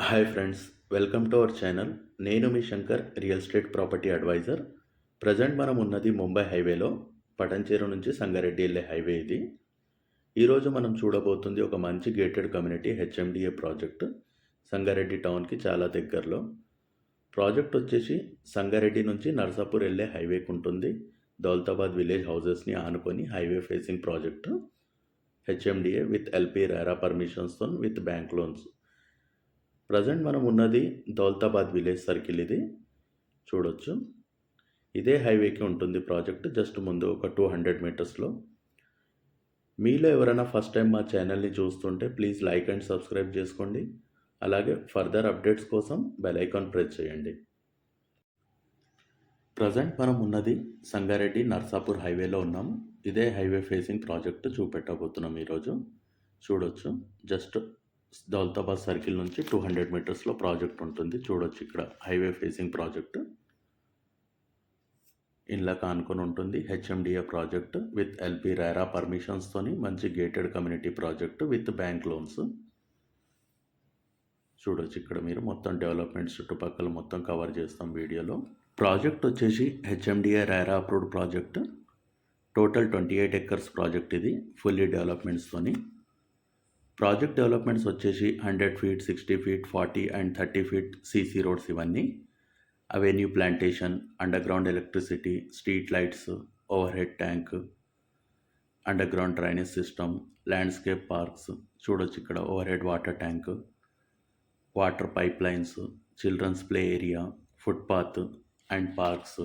Hi friends, welcome to our channel. నేను మీ Shankar, real estate property advisor. Present మనం ఉన్నది ముంబై హైవేలో, పటంచేరు నుంచి సంగారెడ్డి వెళ్ళే హైవే ఇది. ఈరోజు మనం చూడబోతుంది ఒక మంచి gated community HMDA project. Sangareddy టౌన్కి చాలా దగ్గరలో. ప్రాజెక్ట్ వచ్చేసి సంగారెడ్డి నుంచి నర్సాపూర్ వెళ్ళే హైవేకి ఉంటుంది. దౌలతాబాద్ విలేజ్ హౌసెస్ని ఆనుకొని highway facing project. HMDA with LP RERA పర్మిషన్స్తో విత్ బ్యాంక్ లోన్స్. ప్రజెంట్ మనం ఉన్నది దౌలతాబాద్ విలేజ్ సర్కిల్ ఇది చూడొచ్చు. ఇదే హైవేకి ఉంటుంది ప్రాజెక్ట్, జస్ట్ ముందు ఒక 200 మీటర్స్లో. మీలో ఎవరైనా ఫస్ట్ టైం మా ఛానల్ని చూస్తుంటే ప్లీజ్ లైక్ అండ్ సబ్స్క్రైబ్ చేసుకోండి. అలాగే ఫర్దర్ అప్డేట్స్ కోసం బెల్ ఐకాన్ ప్రెస్ చేయండి. ప్రజెంట్ మనం ఉన్నది సంగారెడ్డి నర్సాపూర్ హైవేలో ఉన్నాము. ఇదే హైవే ఫేసింగ్ ప్రాజెక్ట్ చూపెట్టబోతున్నాం ఈరోజు. చూడొచ్చు, జస్ట్ దౌలతాబాద్ సర్కిల్ నుంచి 200 మీటర్స్లో ప్రాజెక్ట్ ఉంటుంది. చూడొచ్చు, ఇక్కడ హైవే ఫేసింగ్ ప్రాజెక్ట్. ఇండ్ల కానుకొని ఉంటుంది HMDA project with LP RERA పర్మిషన్స్తోని. మంచి gated community project with bank loans. చూడొచ్చు, ఇక్కడ మీరు మొత్తం డెవలప్మెంట్స్ చుట్టుపక్కల మొత్తం కవర్ చేస్తాం వీడియోలో. ప్రాజెక్ట్ వచ్చేసి HMDA RERA approved project. Total 28 acres project ఇది, ఫుల్లీ డెవలప్మెంట్స్తోని. ప్రాజెక్ట్ డెవలప్మెంట్స్ వచ్చేసి 100 feet, 60 feet, 40 and 30 feet CC roads ఇవన్నీ. Avenue plantation, underground electricity, street lights, overhead tank, underground drainage system, landscape parks. చూడొచ్చు, ఇక్కడ overhead water tank, water pipelines, children's play area, footpath and parks.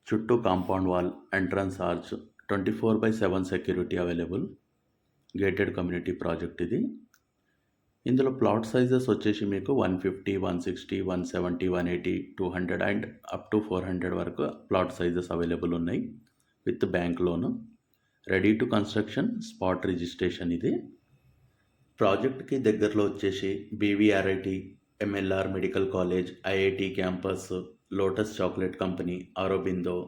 చుట్టూ compound wall, entrance arch, 24/7 security available. Gated community project ఇది. ఇందులో plot sizes వచ్చేసి మీకు 150, 160, 170, 180, 200 and up to 400 వరకు plot sizes available ఉన్నాయి with bank loan. Ready to construction, spot registration ఇది. ప్రాజెక్ట్కి దగ్గరలో వచ్చేసి BVRIT, MLR medical college, IIT campus, lotus chocolate company, Aurobindo,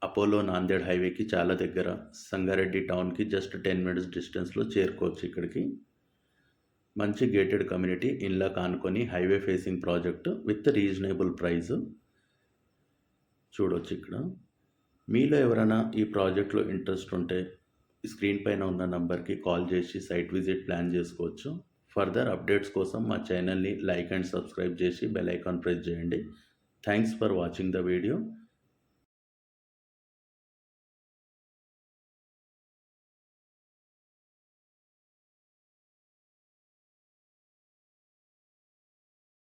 Apollo Nanded హైవేకి చాలా దగ్గర. సంగారెడ్డి టౌన్కి జస్ట్ 10 మినిట్స్ డిస్టెన్స్లో చేరుకోవచ్చు ఇక్కడికి. మంచి గేటెడ్ కమ్యూనిటీ, ఇన్లా కానుకొని highway facing project with reasonable price. చూడవచ్చు, ఇక్కడ మీలో ఎవరైనా ఈ ప్రాజెక్ట్లో ఇంట్రెస్ట్ ఉంటే స్క్రీన్ పైన ఉన్న నంబర్కి కాల్ చేసి సైట్ విజిట్ ప్లాన్ చేసుకోవచ్చు. ఫర్దర్ అప్డేట్స్ కోసం మా ఛానల్ని లైక్ అండ్ సబ్స్క్రైబ్ చేసి బెల్ ఐకాన్ ప్రెస్ చేయండి. Thanks for watching the video.